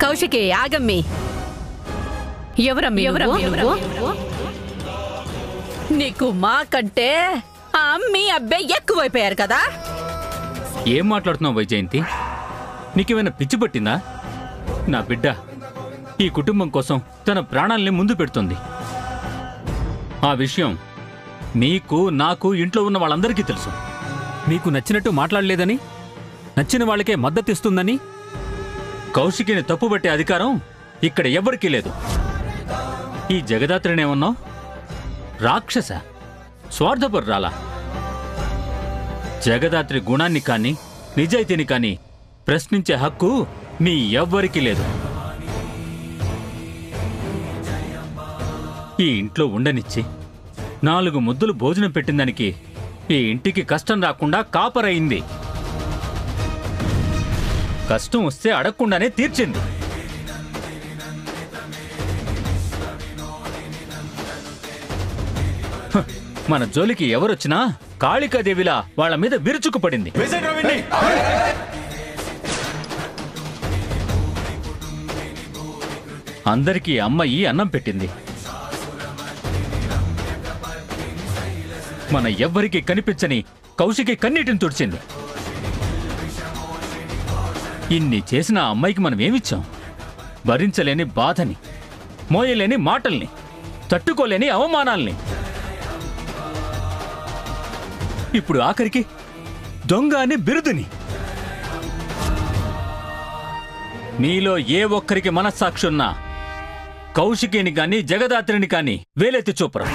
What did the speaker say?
కౌశికి ఆగమ్మి. ఎవరమ్మి ఎవరు? నీకు మా కంటే ఆ అమ్మి అబ్బాయి ఎక్కువైపోయారు కదా. ఏం మాట్లాడుతున్నావు వైజయంతి? నీకేమైనా పిచ్చి పట్టిందా? నా బిడ్డ ఈ కుటుంబం కోసం తన ప్రాణాల్ని ముందు పెడుతుంది. ఆ విషయం నీకు నాకు ఇంట్లో ఉన్న వాళ్ళందరికీ తెలుసు. మీకు నచ్చినట్టు మాట్లాడలేదని, నచ్చిన వాళ్ళకే మద్దతిస్తుందని కౌశికిని తప్పుబట్టే అధికారం ఇక్కడ ఎవ్వరికీ లేదు. ఈ జగదాత్రినేమన్నావు? రాక్షస, స్వార్థపరురాలా? జగదాత్రి గుణాన్ని కాని నిజాయితీని కాని ప్రశ్నించే హక్కు మీ ఎవ్వరికీ లేదు. ఈ ఇంట్లో ఉండనిచ్చి 4 ముద్దులు భోజనం పెట్టిందానికి ఈ ఇంటికి కష్టం రాకుండా కాపరయింది. కష్టం వస్తే అడగకుండానే తీర్చింది. మన జోలికి ఎవరొచ్చినా కాళికాదేవిలా వాళ్ళ మీద విరుచుకుపడింది. అందరికీ అమ్మాయి అన్నం పెట్టింది. మన ఎవ్వరికీ కనిపించని కౌశికి కన్నీటిని తుడిచింది. ఇన్ని చేసిన ఆ అమ్మాయికి మనం ఏమిచ్చాం? భరించలేని బాధని, మోయలేని మాటల్ని, తట్టుకోలేని అవమానాల్ని. ఇప్పుడు ఆఖరికి దొంగ అని బిరుదుని. మీలో ఏ ఒక్కరికి మనస్సాక్షి ఉన్నా కౌశికిని కాని జగదాత్రిని కాని వేలెత్తి చూపరు.